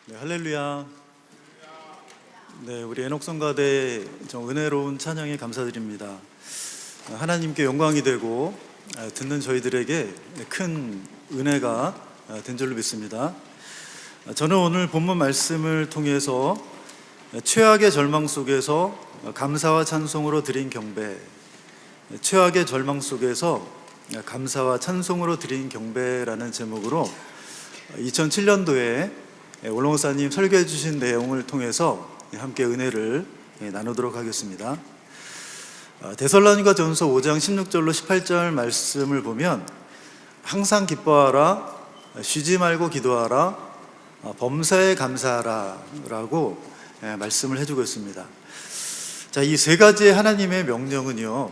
네, 할렐루야. 네, 우리 에녹성가대 은혜로운 찬양에 감사드립니다. 하나님께 영광이 되고 듣는 저희들에게 큰 은혜가 된 줄로 믿습니다. 저는 오늘 본문 말씀을 통해서 최악의 절망 속에서 감사와 찬송으로 드린 경배, 최악의 절망 속에서 감사와 찬송으로 드린 경배라는 제목으로 2007년도에 원로 목사님 설교해 주신 내용을 통해서 함께 은혜를 나누도록 하겠습니다. 데살로니가전서 5장 16절로 18절 말씀을 보면 항상 기뻐하라, 쉬지 말고 기도하라, 범사에 감사하라 라고 말씀을 해주고 있습니다. 자, 이 세 가지의 하나님의 명령은요,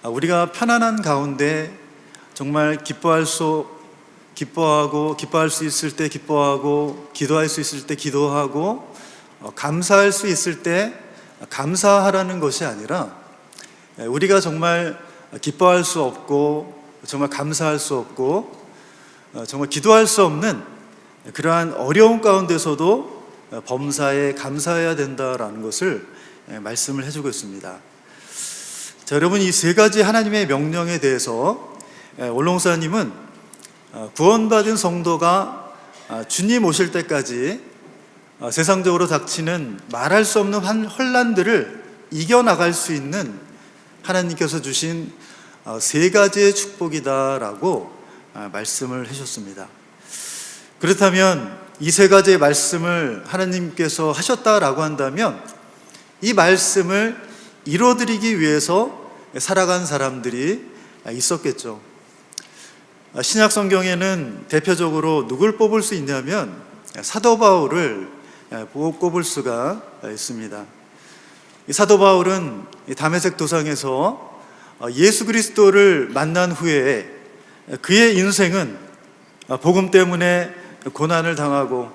우리가 편안한 가운데 정말 기뻐할 수 있을 때 기뻐하고, 기도할 수 있을 때 기도하고, 감사할 수 있을 때 감사하라는 것이 아니라, 우리가 정말 기뻐할 수 없고, 정말 감사할 수 없고, 정말 기도할 수 없는 그러한 어려운 가운데서도 범사에 감사해야 된다라는 것을 말씀을 해주고 있습니다. 자, 여러분, 이 세 가지 하나님의 명령에 대해서 원로 목사님은 구원받은 성도가 주님 오실 때까지 세상적으로 닥치는 말할 수 없는 혼란들을 이겨나갈 수 있는 하나님께서 주신 세 가지의 축복이다라고 말씀을 해주셨습니다. 그렇다면 이 세 가지의 말씀을 하나님께서 하셨다라고 한다면 이 말씀을 이루어드리기 위해서 살아간 사람들이 있었겠죠. 신약 성경에는 대표적으로 누굴 뽑을 수 있냐면 사도 바울을 꼽을 수가 있습니다. 이 사도 바울은 다메섹 도상에서 예수 그리스도를 만난 후에 그의 인생은 복음 때문에 고난을 당하고,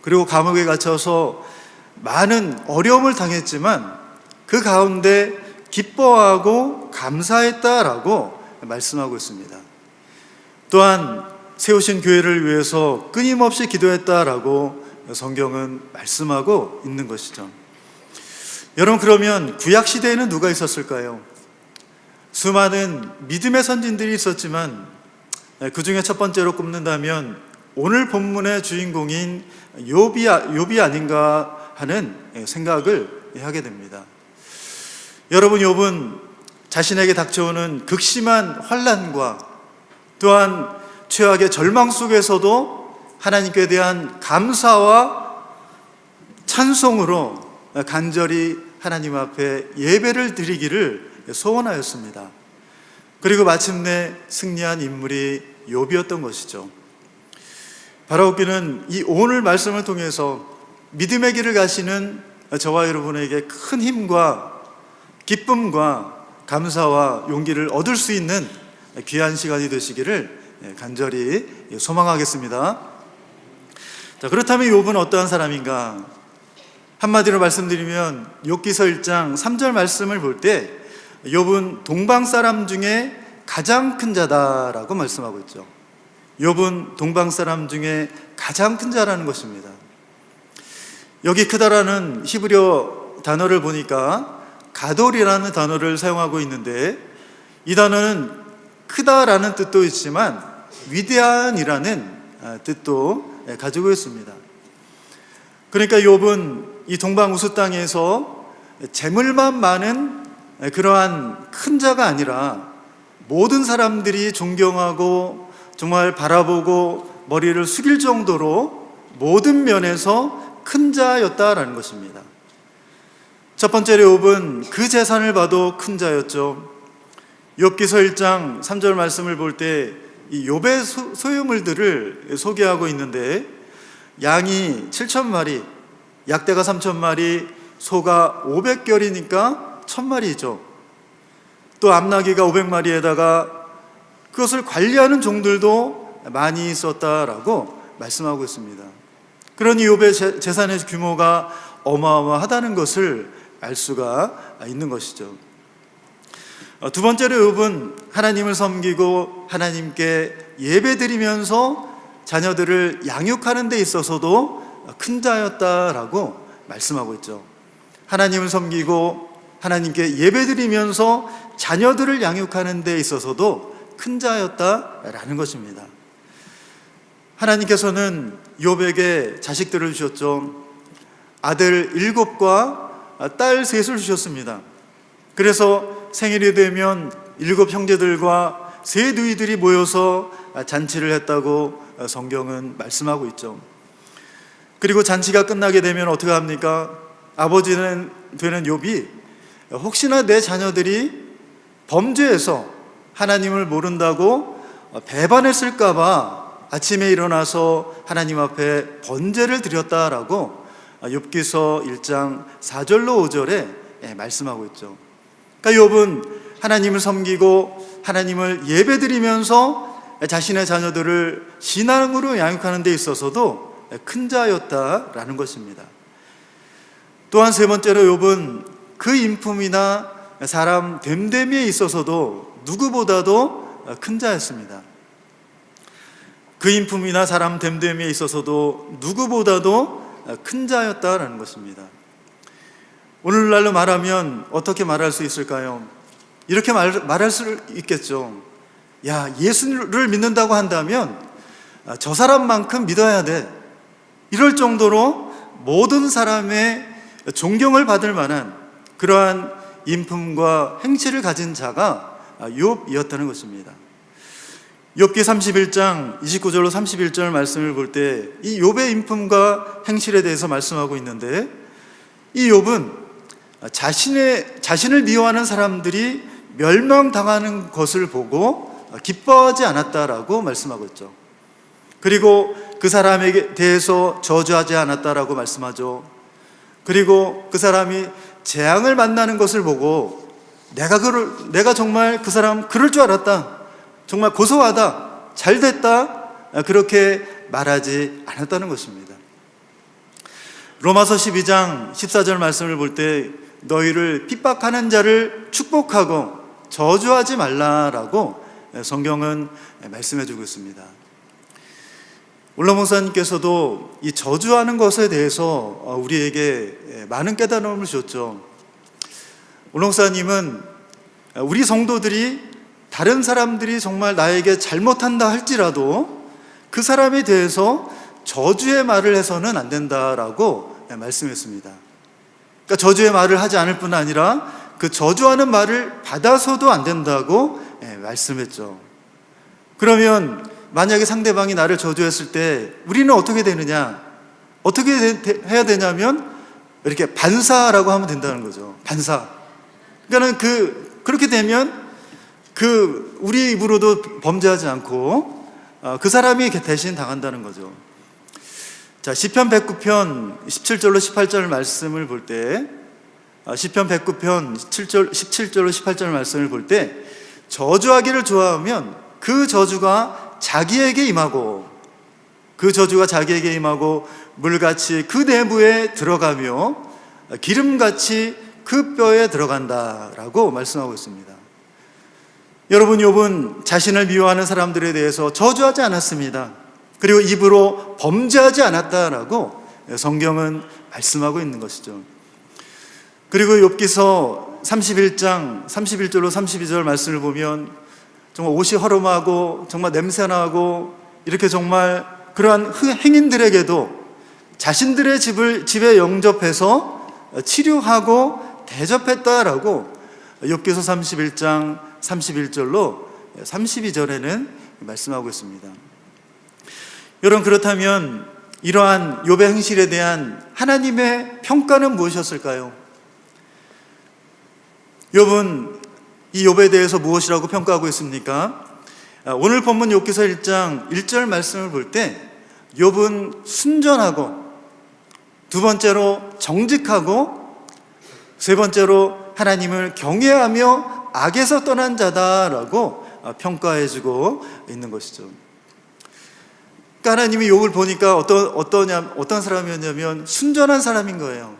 그리고 감옥에 갇혀서 많은 어려움을 당했지만 그 가운데 기뻐하고 감사했다라고 말씀하고 있습니다. 또한 세우신 교회를 위해서 끊임없이 기도했다라고 성경은 말씀하고 있는 것이죠. 여러분, 그러면 구약 시대에는 누가 있었을까요? 수많은 믿음의 선진들이 있었지만 그 중에 첫 번째로 꼽는다면 오늘 본문의 주인공인 욥이 아닌가 하는 생각을 하게 됩니다. 여러분, 욥은 자신에게 닥쳐오는 극심한 환난과 또한 최악의 절망 속에서도 하나님께 대한 감사와 찬송으로 간절히 하나님 앞에 예배를 드리기를 소원하였습니다. 그리고 마침내 승리한 인물이 욥이었던 것이죠. 바라옵기는 이 오늘 말씀을 통해서 믿음의 길을 가시는 저와 여러분에게 큰 힘과 기쁨과 감사와 용기를 얻을 수 있는 귀한 시간이 되시기를 간절히 소망하겠습니다. 자, 그렇다면 욥은 어떠한 사람인가? 한마디로 말씀드리면 욥기서 1장 3절 말씀을 볼 때 욥은 동방 사람 중에 가장 큰 자다라고 말씀하고 있죠. 욥은 동방 사람 중에 가장 큰 자라는 것입니다. 여기 크다라는 히브리어 단어를 보니까 가돌이라는 단어를 사용하고 있는데, 이 단어는 크다라는 뜻도 있지만 위대한이라는 뜻도 가지고 있습니다. 그러니까 욥은 이 동방 우스 땅에서 재물만 많은 그러한 큰 자가 아니라 모든 사람들이 존경하고 정말 바라보고 머리를 숙일 정도로 모든 면에서 큰 자였다라는 것입니다. 첫 번째로 욥은 그 재산을 봐도 큰 자였죠. 욥기서 1장 3절 말씀을 볼 때 이 욥의 소유물들을 소개하고 있는데, 양이 7,000마리, 약대가 3,000마리, 소가 500결이니까 1,000마리죠. 또 암나귀가 500마리에다가 그것을 관리하는 종들도 많이 있었다라고 말씀하고 있습니다. 그러니 욥의 재산의 규모가 어마어마하다는 것을 알 수가 있는 것이죠. 두 번째로 욥은 하나님을 섬기고 하나님께 예배드리면서 자녀들을 양육하는 데 있어서도 큰 자였다라고 말씀하고 있죠. 하나님을 섬기고 하나님께 예배드리면서 자녀들을 양육하는 데 있어서도 큰 자였다라는 것입니다. 하나님께서는 욥에게 자식들을 주셨죠. 아들 7과 딸 3을 주셨습니다. 그래서 생일이 되면 7 형제들과 3 누이들이 모여서 잔치를 했다고 성경은 말씀하고 있죠. 그리고 잔치가 끝나게 되면 어떻게 합니까? 아버지는 되는 욥이 혹시나 내 자녀들이 범죄해서 하나님을 모른다고 배반했을까 봐 아침에 일어나서 하나님 앞에 번제를 드렸다라고 욥기서 1장 4절로 5절에 말씀하고 있죠. 그러니까 욥은 하나님을 섬기고 하나님을 예배드리면서 자신의 자녀들을 신앙으로 양육하는 데 있어서도 큰 자였다라는 것입니다. 또한 3번째로 욥은 그 인품이나 사람 됨됨이에 있어서도 누구보다도 큰 자였습니다. 그 인품이나 사람 됨됨이에 있어서도 누구보다도 큰 자였다라는 것입니다. 오늘날로 말하면 어떻게 말할 수 있을까요? 이렇게 말할 수 있겠죠. 야, 예수를 믿는다고 한다면 저 사람만큼 믿어야 돼. 이럴 정도로 모든 사람의 존경을 받을 만한 그러한 인품과 행실을 가진 자가 욥이었다는 것입니다. 욥기 31장 29절로 31절 말씀을 볼 때 이 욥의 인품과 행실에 대해서 말씀하고 있는데, 이 욥은 자신을 미워하는 사람들이 멸망당하는 것을 보고 기뻐하지 않았다라고 말씀하고 있죠. 그리고 그 사람에게 대해서 저주하지 않았다라고 말씀하죠. 그리고 그 사람이 재앙을 만나는 것을 보고 내가 정말 그 사람 그럴 줄 알았다, 정말 고소하다, 잘됐다, 그렇게 말하지 않았다는 것입니다. 로마서 12장 14절 말씀을 볼 때 너희를 핍박하는 자를 축복하고 저주하지 말라라고 성경은 말씀해 주고 있습니다. 올라 목사님께서도 이 저주하는 것에 대해서 우리에게 많은 깨달음을 주셨죠. 올라 목사님은 우리 성도들이 다른 사람들이 정말 나에게 잘못한다 할지라도 그 사람에 대해서 저주의 말을 해서는 안 된다라고 말씀했습니다. 그러니까 저주의 말을 하지 않을 뿐 아니라 그 저주하는 말을 받아서도 안 된다고 말씀했죠. 그러면 만약에 상대방이 나를 저주했을 때 우리는 어떻게 되느냐? 어떻게 해야 되냐면 이렇게 반사라고 하면 된다는 거죠. 반사. 그러니까는 그렇게 되면 우리 입으로도 범죄하지 않고 그 사람이 대신 당한다는 거죠. 자, 시편 109편 17절로 18절 말씀을 볼 때, 시편 109편 17절로 18절 말씀을 볼 때, 저주하기를 좋아하면 그 저주가 자기에게 임하고 물같이 그 내부에 들어가며 기름같이 그 뼈에 들어간다라고 말씀하고 있습니다. 여러분, 욥은 자신을 미워하는 사람들에 대해서 저주하지 않았습니다. 그리고 입으로 범죄하지 않았다라고 성경은 말씀하고 있는 것이죠. 그리고 욥기서 31장 31절로 32절 말씀을 보면 정말 옷이 허름하고 정말 냄새나고 이렇게 정말 그러한 행인들에게도 자신들의 집에 영접해서 치료하고 대접했다라고 욥기서 31장 31절로 32절에는 말씀하고 있습니다. 여러분, 그렇다면 이러한 욥의 행실에 대한 하나님의 평가는 무엇이었을까요? 욥은 이 욥에 대해서 무엇이라고 평가하고 있습니까? 오늘 본문 욥기서 1장 1절 말씀을 볼 때 욥은 순전하고, 두 번째로 정직하고, 세 번째로 하나님을 경외하며 악에서 떠난 자다라고 평가해주고 있는 것이죠. 그러니까 하나님이 욥을 보니까 어떤 사람이었냐면 순전한 사람인 거예요.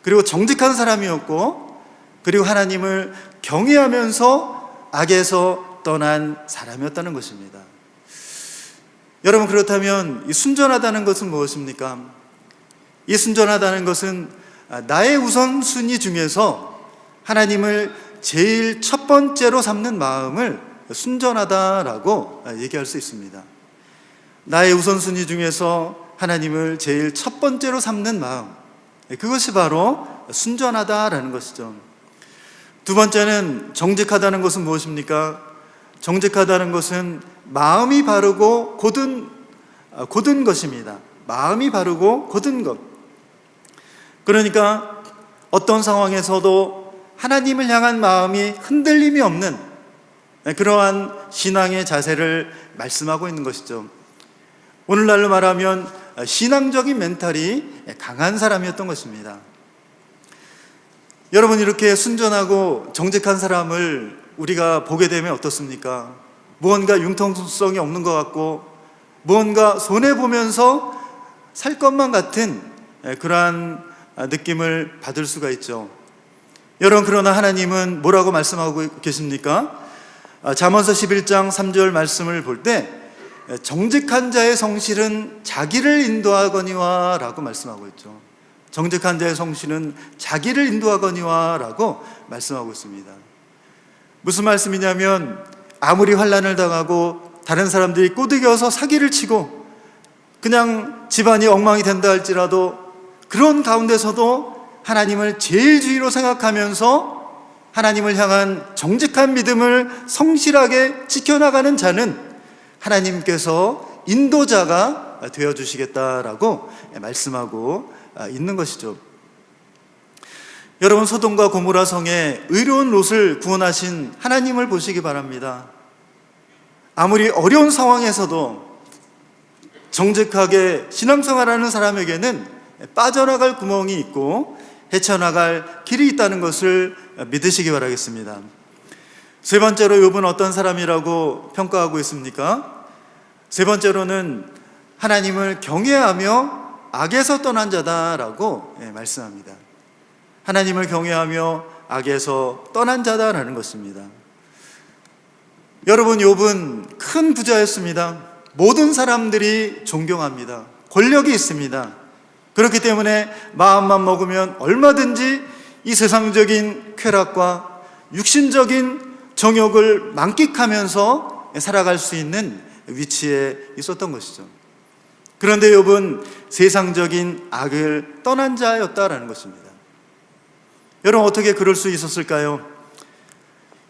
그리고 정직한 사람이었고, 그리고 하나님을 경외하면서 악에서 떠난 사람이었다는 것입니다. 여러분, 그렇다면 이 순전하다는 것은 무엇입니까? 이 순전하다는 것은 나의 우선순위 중에서 하나님을 제일 첫 번째로 삼는 마음을 순전하다라고 얘기할 수 있습니다. 나의 우선순위 중에서 하나님을 제일 첫 번째로 삼는 마음, 그것이 바로 순전하다라는 것이죠. 두 번째는 정직하다는 것은 무엇입니까? 정직하다는 것은 마음이 바르고 곧은 것입니다. 마음이 바르고 곧은 것. 그러니까 어떤 상황에서도 하나님을 향한 마음이 흔들림이 없는 그러한 신앙의 자세를 말씀하고 있는 것이죠. 오늘날로 말하면 신앙적인 멘탈이 강한 사람이었던 것입니다. 여러분, 이렇게 순전하고 정직한 사람을 우리가 보게 되면 어떻습니까? 무언가 융통성이 없는 것 같고 무언가 손해보면서 살 것만 같은 그러한 느낌을 받을 수가 있죠. 여러분, 그러나 하나님은 뭐라고 말씀하고 계십니까? 잠언서 11장 3절 말씀을 볼 때 정직한 자의 성실은 자기를 인도하거니와 라고 말씀하고 있죠. 정직한 자의 성실은 자기를 인도하거니와 라고 말씀하고 있습니다. 무슨 말씀이냐면 아무리 환난을 당하고 다른 사람들이 꼬드겨서 사기를 치고 그냥 집안이 엉망이 된다 할지라도 그런 가운데서도 하나님을 제일 주위로 생각하면서 하나님을 향한 정직한 믿음을 성실하게 지켜나가는 자는 하나님께서 인도자가 되어주시겠다라고 말씀하고 있는 것이죠. 여러분, 소돔과 고모라 성에 의로운 롯을 구원하신 하나님을 보시기 바랍니다. 아무리 어려운 상황에서도 정직하게 신앙생활하는 사람에게는 빠져나갈 구멍이 있고 헤쳐나갈 길이 있다는 것을 믿으시기 바라겠습니다. 세 번째로 욥은 어떤 사람이라고 평가하고 있습니까? 세 번째로는 하나님을 경외하며 악에서 떠난 자다라고 말씀합니다. 하나님을 경외하며 악에서 떠난 자다라는 것입니다. 여러분, 욥은 큰 부자였습니다. 모든 사람들이 존경합니다. 권력이 있습니다. 그렇기 때문에 마음만 먹으면 얼마든지 이 세상적인 쾌락과 육신적인 정욕을 만끽하면서 살아갈 수 있는 위치에 있었던 것이죠. 그런데 욥은 세상적인 악을 떠난 자였다라는 것입니다. 여러분, 어떻게 그럴 수 있었을까요?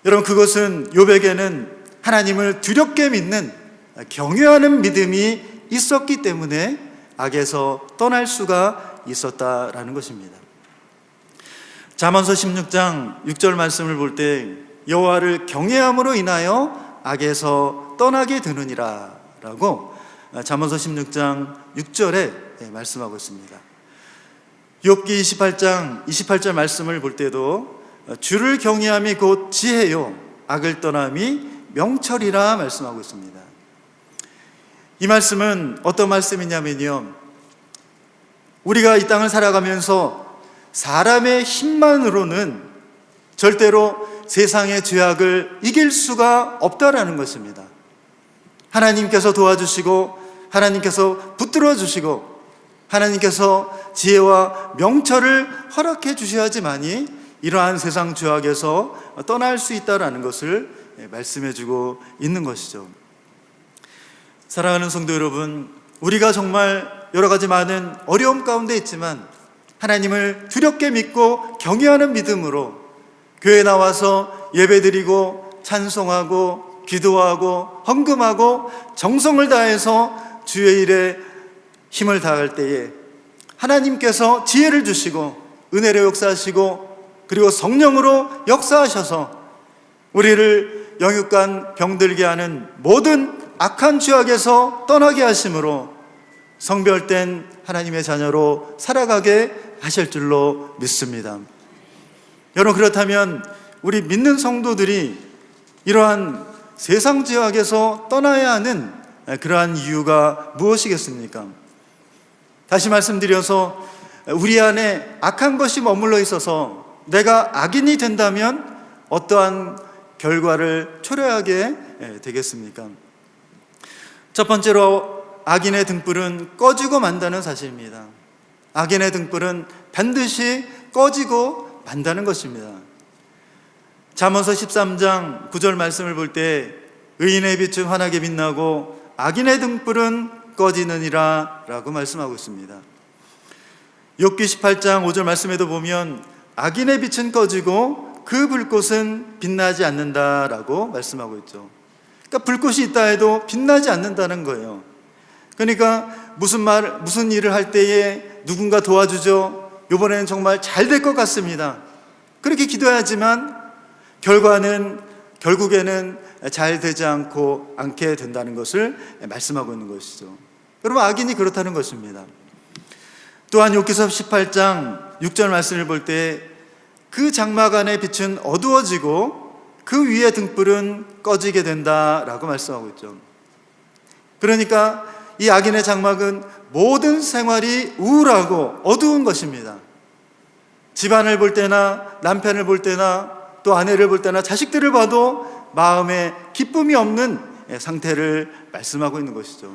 여러분, 그것은 욥에게는 하나님을 두렵게 믿는 경외하는 믿음이 있었기 때문에 악에서 떠날 수가 있었다라는 것입니다. 잠언서 16장 6절 말씀을 볼 때 여호와를 경외함으로 인하여 악에서 떠나게 되느니라 라고 잠언서 16장 6절에 말씀하고 있습니다. 욥기 28장 28절 말씀을 볼 때도 주를 경외함이 곧 지혜요 악을 떠남이 명철이라 말씀하고 있습니다. 이 말씀은 어떤 말씀이냐면요, 우리가 이 땅을 살아가면서 사람의 힘만으로는 절대로 세상의 죄악을 이길 수가 없다라는 것입니다. 하나님께서 도와주시고 하나님께서 붙들어 주시고 하나님께서 지혜와 명철을 허락해 주셔야지만이 이러한 세상 죄악에서 떠날 수 있다라는 것을 말씀해 주고 있는 것이죠. 사랑하는 성도 여러분, 우리가 정말 여러 가지 많은 어려움 가운데 있지만 하나님을 두렵게 믿고 경외하는 믿음으로 교회에 나와서 예배드리고 찬송하고 기도하고 헌금하고 정성을 다해서 주의 일에 힘을 다할 때에 하나님께서 지혜를 주시고 은혜로 역사하시고 그리고 성령으로 역사하셔서 우리를 영육간 병들게 하는 모든 악한 죄악에서 떠나게 하심으로 성별된 하나님의 자녀로 살아가게 하실 줄로 믿습니다. 여러분, 그렇다면 우리 믿는 성도들이 이러한 세상 죄악에서 떠나야 하는 그러한 이유가 무엇이겠습니까? 다시 말씀드려서 우리 안에 악한 것이 머물러 있어서 내가 악인이 된다면 어떠한 결과를 초래하게 되겠습니까? 첫 번째로 악인의 등불은 꺼지고 만다는 사실입니다. 악인의 등불은 반드시 꺼지고 만다는 것입니다. 잠언서 13장 9절 말씀을 볼 때 의인의 빛은 환하게 빛나고 악인의 등불은 꺼지느니라 라고 말씀하고 있습니다. 욥기 18장 5절 말씀에도 보면 악인의 빛은 꺼지고 그 불꽃은 빛나지 않는다라고 말씀하고 있죠. 그러니까 불꽃이 있다 해도 빛나지 않는다는 거예요. 그러니까 무슨 일을 할 때에 누군가 도와주죠. 이번에는 정말 잘 될 것 같습니다. 그렇게 기도하지만 결국에는 잘 되지 않게 된다는 것을 말씀하고 있는 것이죠. 여러분, 악인이 그렇다는 것입니다. 또한 욥기서 18장 6절 말씀을 볼 때 그 장막 안의 빛은 어두워지고 그 위의 등불은 꺼지게 된다라고 말씀하고 있죠. 그러니까 이 악인의 장막은 모든 생활이 우울하고 어두운 것입니다. 집안을 볼 때나 남편을 볼 때나 또 아내를 볼 때나 자식들을 봐도 마음에 기쁨이 없는 상태를 말씀하고 있는 것이죠.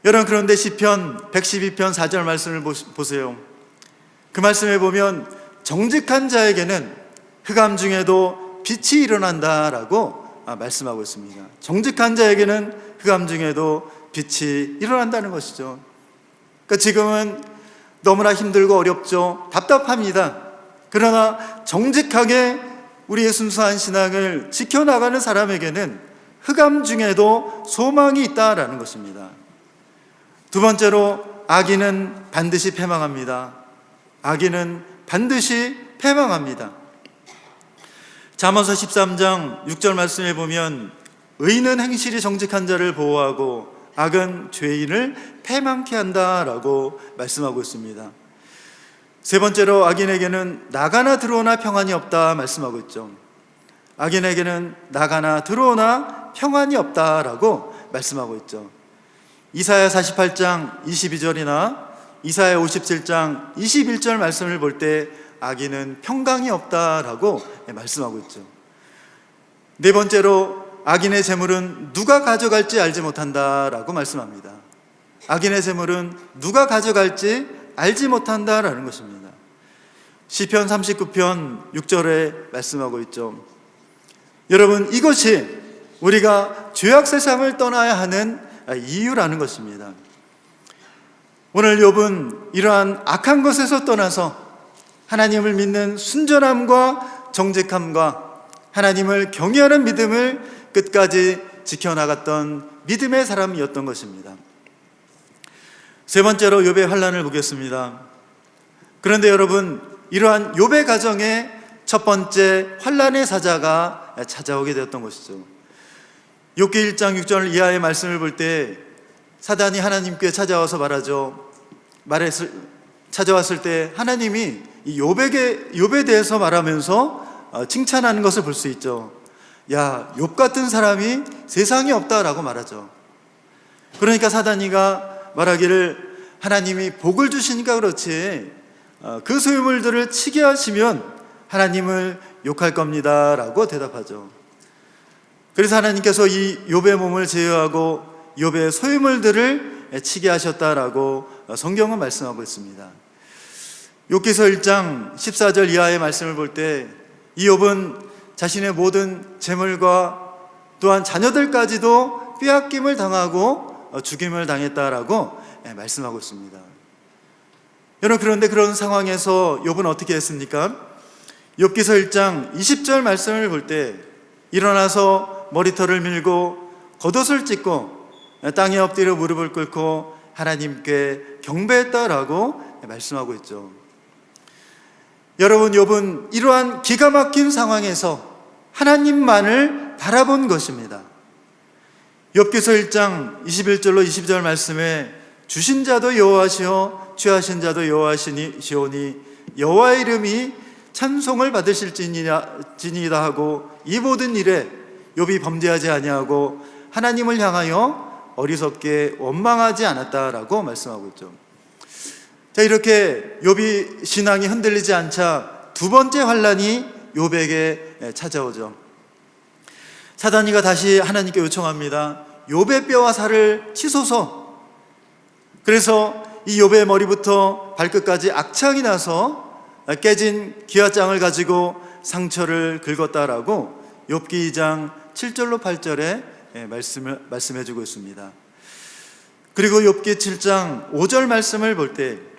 여러분, 그런데 시편 112편 4절 말씀을 보세요. 그 말씀에 보면 정직한 자에게는 흑암 중에도 빛이 일어난다라고 말씀하고 있습니다. 정직한 자에게는 흑암 중에도 빛이 일어난다는 것이죠. 그러니까 지금은 너무나 힘들고 어렵죠. 답답합니다. 그러나 정직하게 우리의 순수한 신앙을 지켜나가는 사람에게는 흑암 중에도 소망이 있다라는 것입니다. 두 번째로, 악인은 반드시 패망합니다. 악인은 반드시 패망합니다. 잠언서 13장 6절 말씀에 보면 의인은 행실이 정직한 자를 보호하고 악은 죄인을 패망케 한다라고 말씀하고 있습니다. 세 번째로, 악인에게는 나가나 들어오나 평안이 없다 말씀하고 있죠. 악인에게는 나가나 들어오나 평안이 없다라고 말씀하고 있죠. 이사야 48장 22절이나 이사야 57장 21절 말씀을 볼 때 악인은 평강이 없다라고 말씀하고 있죠. 네 번째로, 악인의 재물은 누가 가져갈지 알지 못한다라고 말씀합니다. 악인의 재물은 누가 가져갈지 알지 못한다라는 것입니다. 시편 39편 6절에 말씀하고 있죠. 여러분, 이것이 우리가 죄악 세상을 떠나야 하는 이유라는 것입니다. 오늘 욥은 이러한 악한 것에서 떠나서 하나님을 믿는 순전함과 정직함과 하나님을 경외하는 믿음을 끝까지 지켜나갔던 믿음의 사람이었던 것입니다. 세 번째로, 욥의 환난을 보겠습니다. 그런데 여러분, 이러한 욥의 가정에 첫 번째 환난의 사자가 찾아오게 되었던 것이죠. 욥기 1장 6절 이하의 말씀을 볼 때 사단이 하나님께 찾아와서 찾아왔을 때 하나님이 이 욥에 대해서 말하면서 칭찬하는 것을 볼 수 있죠. 야, 욥 같은 사람이 세상에 없다라고 말하죠. 그러니까 사단이가 말하기를 하나님이 복을 주시니까 그렇지 그 소유물들을 치게 하시면 하나님을 욕할 겁니다 라고 대답하죠. 그래서 하나님께서 이 욥의 몸을 제어하고 욥의 소유물들을 치게 하셨다라고 성경은 말씀하고 있습니다. 욥기서 1장 14절 이하의 말씀을 볼 때 이 욥은 자신의 모든 재물과 또한 자녀들까지도 빼앗김을 당하고 죽임을 당했다라고 말씀하고 있습니다. 여러분, 그런데 그런 상황에서 욥은 어떻게 했습니까? 욥기서 1장 20절 말씀을 볼 때 일어나서 머리털을 밀고 겉옷을 찢고 땅에 엎드려 무릎을 꿇고 하나님께 경배했다라고 말씀하고 있죠. 여러분, 욥은 이러한 기가 막힌 상황에서 하나님만을 바라본 것입니다. 욥기서 1장 21절로 22절 말씀에 주신 자도 여호와시요 취하신 자도 여호와시오니 여호와의 이름이 찬송을 받으실지니이다 하고 이 모든 일에 욥이 범죄하지 아니하고 하나님을 향하여 어리석게 원망하지 않았다라고 말씀하고 있죠. 자, 이렇게 욥이 신앙이 흔들리지 않자 두 번째 환난이 욥에게 찾아오죠. 사단이가 다시 하나님께 요청합니다. 욥의 뼈와 살을 치소서. 그래서 이 욥의 머리부터 발끝까지 악창이 나서 깨진 기와장을 가지고 상처를 긁었다라고 욥기 2장 7절로 8절에 말씀해 주고 있습니다. 그리고 욥기 7장 5절 말씀을 볼 때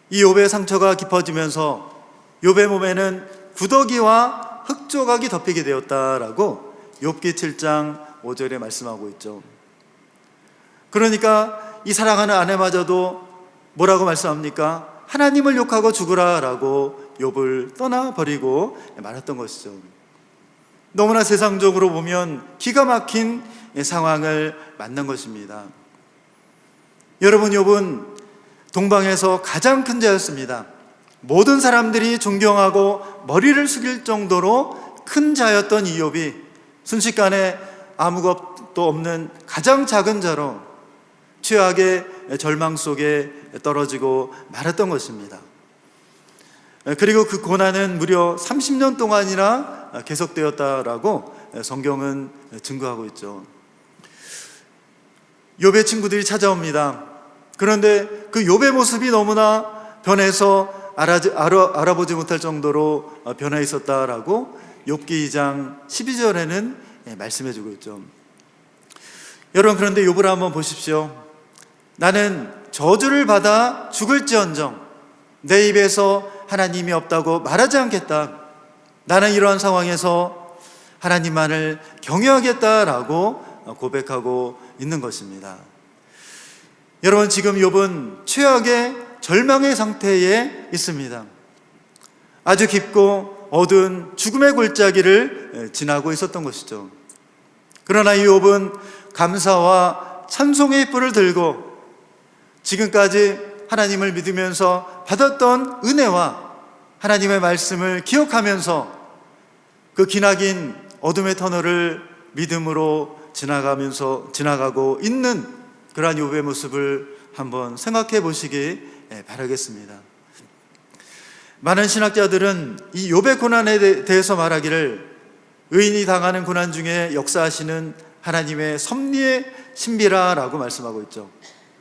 이 욥의 상처가 깊어지면서 욥의 몸에는 구더기와 흑조각이 덮이게 되었다라고 욥기 7장 5절에 말씀하고 있죠. 그러니까 이 사랑하는 아내마저도 뭐라고 말씀합니까? 하나님을 욕하고 죽으라라고 욥을 떠나버리고 말았던 것이죠. 너무나 세상적으로 보면 기가 막힌 상황을 만난 것입니다. 여러분, 욥은 동방에서 가장 큰 자였습니다. 모든 사람들이 존경하고 머리를 숙일 정도로 큰 자였던 이 욥이 순식간에 아무것도 없는 가장 작은 자로 최악의 절망 속에 떨어지고 말았던 것입니다. 그리고 그 고난은 무려 30년 동안이나 계속되었다라고 성경은 증거하고 있죠. 욥의 친구들이 찾아옵니다. 그런데 그 욥의 모습이 너무나 변해서 알아보지 못할 정도로 변해 있었다라고 욥기 2장 12절에는 말씀해 주고 있죠. 여러분, 그런데 욥을 한번 보십시오. 나는 저주를 받아 죽을지언정 내 입에서 하나님이 없다고 말하지 않겠다. 나는 이러한 상황에서 하나님만을 경외하겠다라고 고백하고 있는 것입니다. 여러분, 지금 욥은 최악의 절망의 상태에 있습니다. 아주 깊고 어두운 죽음의 골짜기를 지나고 있었던 것이죠. 그러나 이 욥은 감사와 찬송의 뿔을 들고 지금까지 하나님을 믿으면서 받았던 은혜와 하나님의 말씀을 기억하면서 그 기나긴 어둠의 터널을 믿음으로 지나가고 있는 그러한 욥의 모습을 한번 생각해 보시기 바라겠습니다. 많은 신학자들은 이 욥의 고난에 대해서 말하기를 의인이 당하는 고난 중에 역사하시는 하나님의 섭리의 신비라라고 말씀하고 있죠.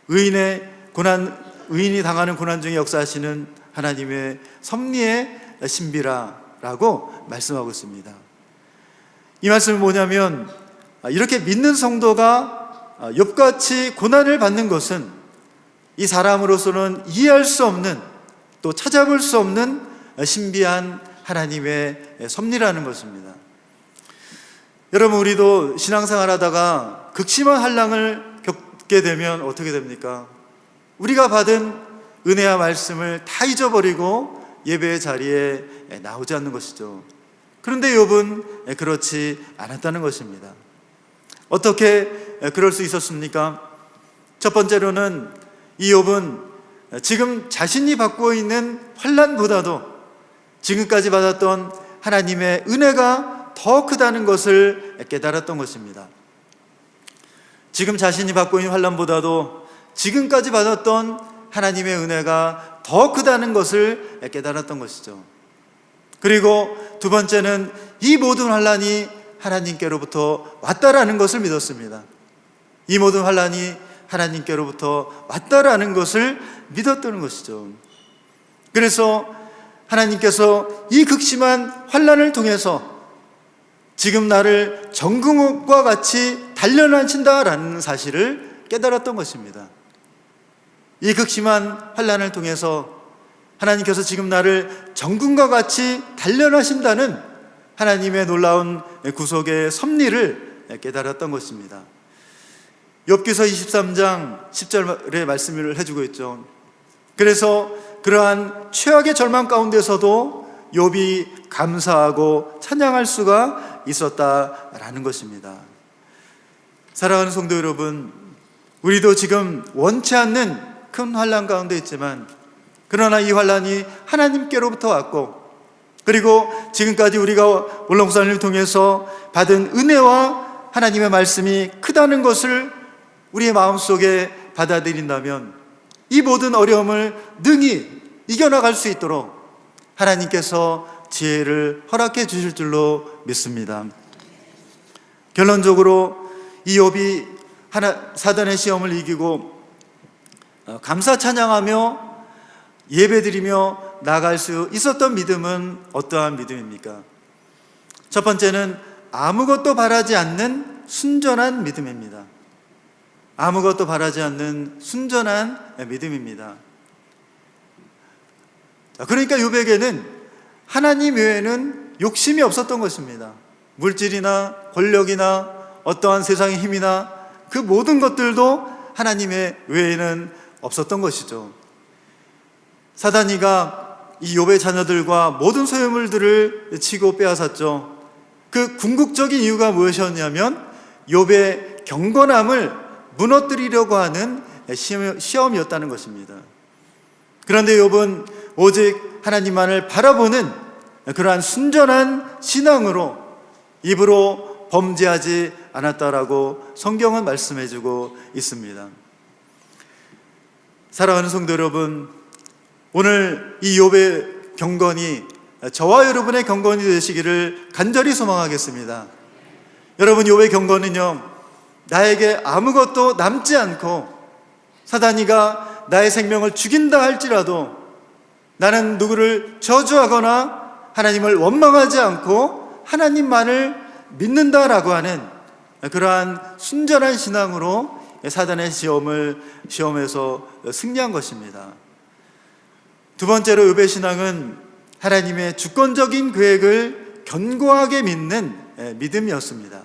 의인이 당하는 고난 중에 역사하시는 하나님의 섭리의 신비라라고 말씀하고 있습니다. 이 말씀은 뭐냐면 이렇게 믿는 성도가 욥같이 고난을 받는 것은 이 사람으로서는 이해할 수 없는, 또 찾아볼 수 없는 신비한 하나님의 섭리라는 것입니다. 여러분, 우리도 신앙생활 하다가 극심한 환난을 겪게 되면 어떻게 됩니까? 우리가 받은 은혜와 말씀을 다 잊어버리고 예배의 자리에 나오지 않는 것이죠. 그런데 욥은 그렇지 않았다는 것입니다. 어떻게 그럴 수 있었습니까? 첫 번째로는 이 욥은 지금 자신이 받고 있는 환난보다도 지금까지 받았던 하나님의 은혜가 더 크다는 것을 깨달았던 것입니다. 지금 자신이 받고 있는 환난보다도 지금까지 받았던 하나님의 은혜가 더 크다는 것을 깨달았던 것이죠. 그리고 두 번째는 이 모든 환난이 하나님께로부터 왔다라는 것을 믿었습니다. 이 모든 환난이 하나님께로부터 왔다라는 것을 믿었다는 것이죠. 그래서 하나님께서 이 극심한 환난을 통해서 지금 나를 정금과 같이 단련하신다라는 사실을 깨달았던 것입니다. 이 극심한 환난을 통해서 하나님께서 지금 나를 정금과 같이 단련하신다는 하나님의 놀라운 구속의 섭리를 깨달았던 것입니다. 욥기서 23장 10절의 말씀을 해주고 있죠. 그래서 그러한 최악의 절망 가운데서도 욥이 감사하고 찬양할 수가 있었다라는 것입니다. 사랑하는 성도 여러분, 우리도 지금 원치 않는 큰 환난 가운데 있지만, 그러나 이 환난이 하나님께로부터 왔고, 그리고 지금까지 우리가 올롱산을 통해서 받은 은혜와 하나님의 말씀이 크다는 것을 우리의 마음속에 받아들인다면 이 모든 어려움을 능히 이겨나갈 수 있도록 하나님께서 지혜를 허락해 주실 줄로 믿습니다. 결론적으로 이 욥이 사단의 시험을 이기고 감사 찬양하며 예배드리며 나아갈 수 있었던 믿음은 어떠한 믿음입니까? 첫 번째는 아무것도 바라지 않는 순전한 믿음입니다. 아무것도 바라지 않는 순전한 믿음입니다. 그러니까 욥에게는 하나님 외에는 욕심이 없었던 것입니다. 물질이나 권력이나 어떠한 세상의 힘이나 그 모든 것들도 하나님의 외에는 없었던 것이죠. 사단이가 이 욥의 자녀들과 모든 소유물들을 치고 빼앗았죠. 그 궁극적인 이유가 무엇이었냐면 욥의 경건함을 무너뜨리려고 하는 시험이었다는 것입니다. 그런데 욥은 오직 하나님만을 바라보는 그러한 순전한 신앙으로 입으로 범죄하지 않았다라고 성경은 말씀해주고 있습니다. 사랑하는 성도 여러분, 오늘 이 욥의 경건이 저와 여러분의 경건이 되시기를 간절히 소망하겠습니다. 여러분, 욥의 경건은요, 나에게 아무것도 남지 않고 사단이가 나의 생명을 죽인다 할지라도 나는 누구를 저주하거나 하나님을 원망하지 않고 하나님만을 믿는다라고 하는 그러한 순전한 신앙으로 사단의 시험에서 승리한 것입니다. 두 번째로 욥의 신앙은 하나님의 주권적인 계획을 견고하게 믿는 믿음이었습니다.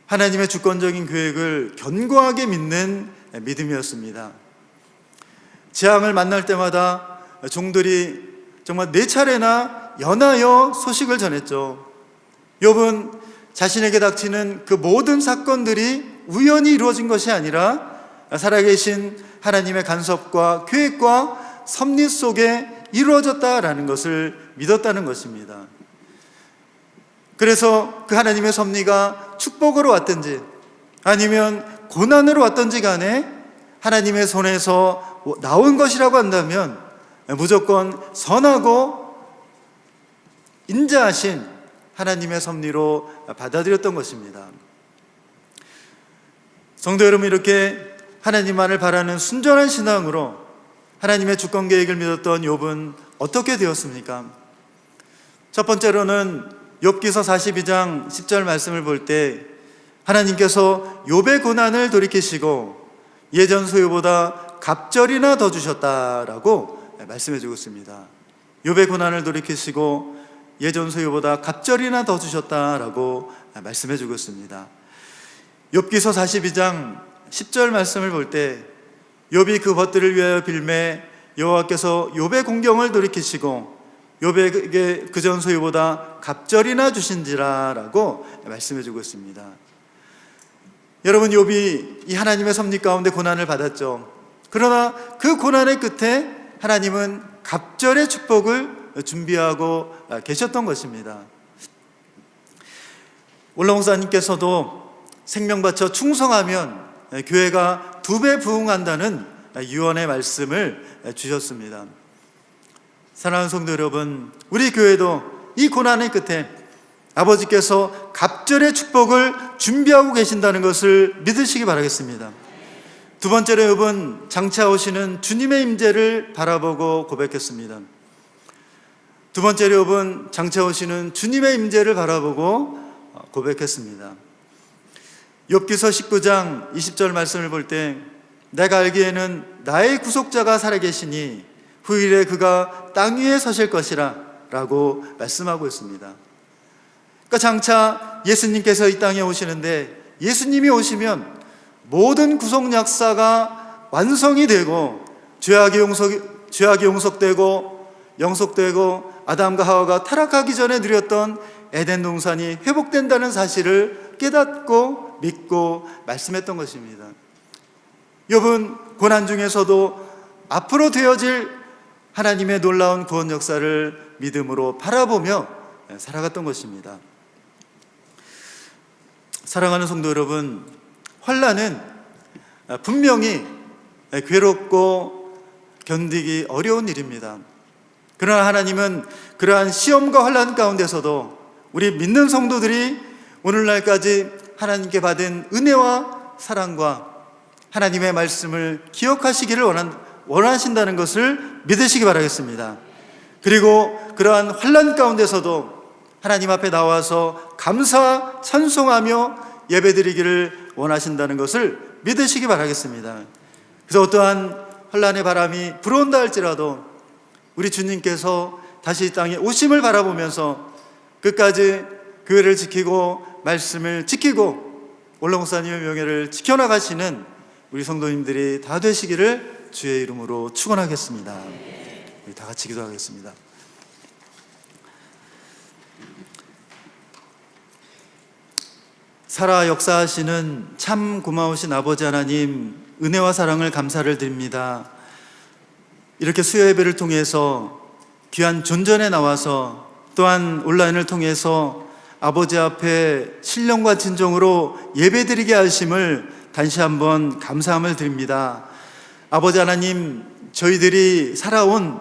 하나님의 주권적인 계획을 견고하게 믿는 믿음이었습니다. 재앙을 만날 때마다 종들이 정말 4차례나 연하여 소식을 전했죠. 욥은 자신에게 닥치는 그 모든 사건들이 우연히 이루어진 것이 아니라 살아계신 하나님의 간섭과 계획과 섭리 속에 이루어졌다라는 것을 믿었다는 것입니다. 그래서 그 하나님의 섭리가 축복으로 왔든지 아니면 고난으로 왔든지 간에 하나님의 손에서 나온 것이라고 한다면 무조건 선하고 인자하신 하나님의 섭리로 받아들였던 것입니다. 성도 여러분, 이렇게 하나님만을 바라는 순전한 신앙으로 하나님의 주권 계획을 믿었던 욥은 어떻게 되었습니까? 첫 번째로는 욥기서 42장 10절 말씀을 볼 때 하나님께서 욥의 고난을 돌이키시고 예전 소유보다 갑절이나 더 주셨다라고 말씀해 주고 있습니다. 욥의 고난을 돌이키시고 예전 소유보다 갑절이나 더 주셨다라고 말씀해 주고 있습니다. 욥기서 42장 10절 말씀을 볼 때 욥이 그 벗들을 위하여 빌매 여호와께서 욥의 공경을 돌이키시고 욥에게 그전 소유보다 갑절이나 주신지라라고 말씀해 주고 있습니다. 여러분, 욥이 이 하나님의 섭리 가운데 고난을 받았죠. 그러나 그 고난의 끝에 하나님은 갑절의 축복을 준비하고 계셨던 것입니다. 올라 목사님께서도 생명 바쳐 충성하면 교회가 2배 부흥한다는 유언의 말씀을 주셨습니다. 사랑하는 성도 여러분, 우리 교회도 이 고난의 끝에 아버지께서 갑절의 축복을 준비하고 계신다는 것을 믿으시기 바라겠습니다. 두 번째로 욥은 장차 오시는 주님의 임재를 바라보고 고백했습니다. 두 번째로 욥은 장차 오시는 주님의 임재를 바라보고 고백했습니다. 욥기서 19장 20절 말씀을 볼 때 내가 알기에는 나의 구속자가 살아계시니 후일에 그가 땅 위에 서실 것이라 라고 말씀하고 있습니다. 그러니까 장차 예수님께서 이 땅에 오시는데 예수님이 오시면 모든 구속약사가 완성이 되고 죄악이 용서되고 영속되고 아담과 하와가 타락하기 전에 누렸던 에덴 동산이 회복된다는 사실을 깨닫고 믿고 말씀했던 것입니다. 욥은 고난 중에서도 앞으로 되어질 하나님의 놀라운 구원 역사를 믿음으로 바라보며 살아갔던 것입니다. 사랑하는 성도 여러분, 환난은 분명히 괴롭고 견디기 어려운 일입니다. 그러나 하나님은 그러한 시험과 환난 가운데서도 우리 믿는 성도들이 오늘날까지 하나님께 받은 은혜와 사랑과 하나님의 말씀을 기억하시기를 원하신다는 것을 믿으시기 바라겠습니다. 그리고 그러한 환난 가운데서도 하나님 앞에 나와서 감사 찬송하며 예배드리기를 원하신다는 것을 믿으시기 바라겠습니다. 그래서 어떠한 환난의 바람이 불어온다 할지라도 우리 주님께서 다시 이 땅에 오심을 바라보면서 끝까지 교회를 지키고 말씀을 지키고 원로 목사님의 명예를 지켜나가시는 우리 성도님들이 다 되시기를 주의 이름으로 축원하겠습니다. 우리 다 같이 기도하겠습니다. 살아 역사하시는 참 고마우신 아버지 하나님, 은혜와 사랑을 감사를 드립니다. 이렇게 수요 예배를 통해서 귀한 존전에 나와서 또한 온라인을 통해서 아버지 앞에 신령과 진정으로 예배드리게 하심을 다시 한번 감사함을 드립니다. 아버지 하나님, 저희들이 살아온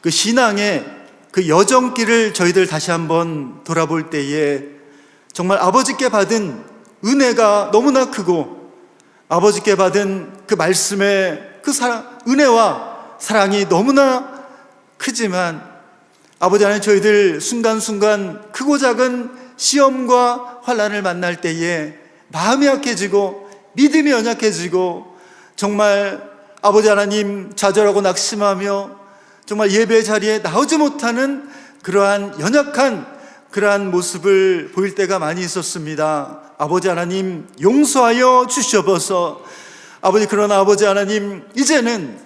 그 신앙의 그 여정길을 저희들 다시 한번 돌아볼 때에 정말 아버지께 받은 은혜가 너무나 크고 아버지께 받은 그 말씀의 그 은혜와 사랑이 너무나 크지만 아버지 하나님, 저희들 순간순간 크고 작은 시험과 환난을 만날 때에 마음이 약해지고 믿음이 연약해지고 정말 아버지 하나님 좌절하고 낙심하며 정말 예배 자리에 나오지 못하는 그러한 연약한 그러한 모습을 보일 때가 많이 있었습니다. 아버지 하나님, 용서하여 주시옵소서. 아버지, 그러나 아버지 하나님, 이제는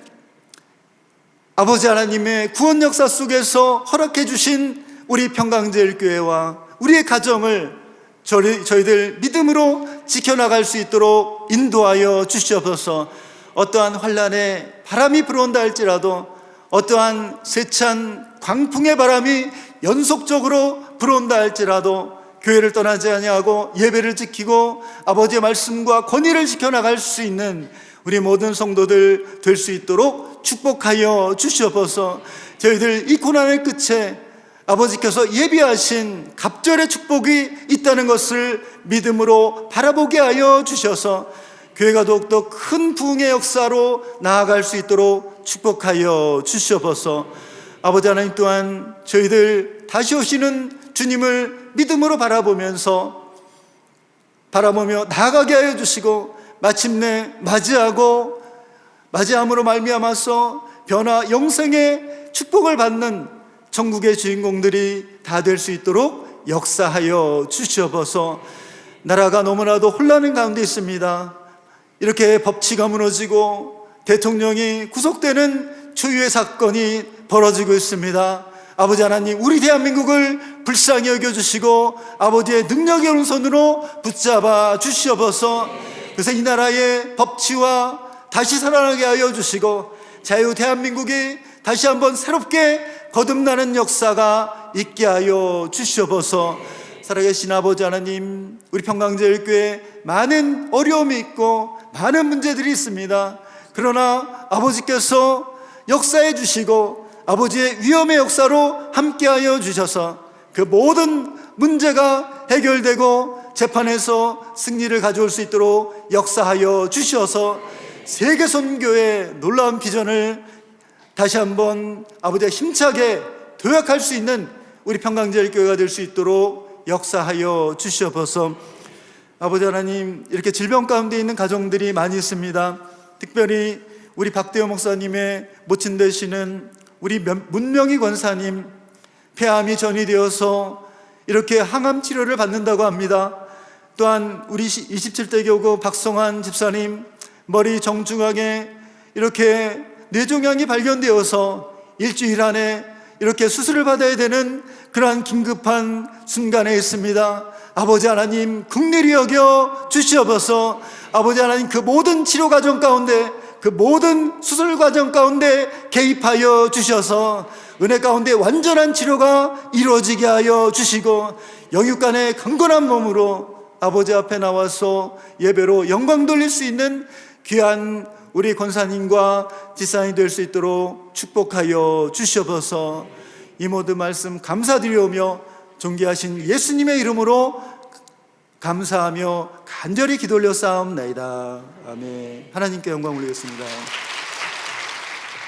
아버지 하나님의 구원 역사 속에서 허락해 주신 우리 평강제일교회와 우리의 가정을 저희들 믿음으로 지켜나갈 수 있도록 인도하여 주시옵소서. 어떠한 환난의 바람이 불어온다 할지라도 어떠한 세찬 광풍의 바람이 연속적으로 불어온다 할지라도 교회를 떠나지 아니하고 예배를 지키고 아버지의 말씀과 권위를 지켜나갈 수 있는 우리 모든 성도들 될 수 있도록 축복하여 주시옵소서. 저희들 이 고난의 끝에 아버지께서 예비하신 갑절의 축복이 있다는 것을 믿음으로 바라보게 하여 주셔서 교회가 더욱더 큰 부흥의 역사로 나아갈 수 있도록 축복하여 주시옵소서. 아버지 하나님, 또한 저희들 다시 오시는 주님을 믿음으로 바라보며 나아가게 하여 주시고 마침내 맞이함으로 말미암아서 변화 영생의 축복을 받는 천국의 주인공들이 다 될 수 있도록 역사하여 주시옵소서. 나라가 너무나도 혼란의 가운데 있습니다. 이렇게 법치가 무너지고 대통령이 구속되는 초유의 사건이 벌어지고 있습니다. 아버지 하나님, 우리 대한민국을 불쌍히 여겨주시고 아버지의 능력의 오른손으로 붙잡아 주시옵소서. 그래서 이 나라의 법치와 다시 살아나게 하여 주시고 자유 대한민국이 다시 한번 새롭게 거듭나는 역사가 있게 하여 주시옵소서. 살아계신 아버지 하나님, 우리 평강제일교회 많은 어려움이 있고 많은 문제들이 있습니다. 그러나 아버지께서 역사해 주시고 아버지의 위엄의 역사로 함께하여 주셔서 그 모든 문제가 해결되고 재판에서 승리를 가져올 수 있도록 역사하여 주셔서 세계선교의 놀라운 비전을 다시 한번 아버지가 힘차게 도약할 수 있는 우리 평강제일교회가 될 수 있도록 역사하여 주시옵소서. 아버지 하나님, 이렇게 질병 가운데 있는 가정들이 많이 있습니다. 특별히 우리 박대호 목사님의 모친 되시는 우리 문명희 권사님, 폐암이 전이되어서 이렇게 항암 치료를 받는다고 합니다. 또한 우리 27대 교구 박성환 집사님, 머리 정중앙에 이렇게 뇌종양이 발견되어서 일주일 안에 이렇게 수술을 받아야 되는 그러한 긴급한 순간에 있습니다. 아버지 하나님, 긍휼히 여겨 주시옵소서. 아버지 하나님, 그 모든 치료 과정 가운데, 그 모든 수술 과정 가운데 개입하여 주셔서 은혜 가운데 완전한 치료가 이루어지게 하여 주시고 영육간의 강건한 몸으로 아버지 앞에 나와서 예배로 영광 돌릴 수 있는 귀한 우리 권사님과 지사님이 될 수 있도록 축복하여 주시옵소서. 이 모든 말씀 감사드리오며 존귀하신 예수님의 이름으로 감사하며 간절히 기도 올려 싸움나이다. 아멘. 하나님께 영광 올리겠습니다.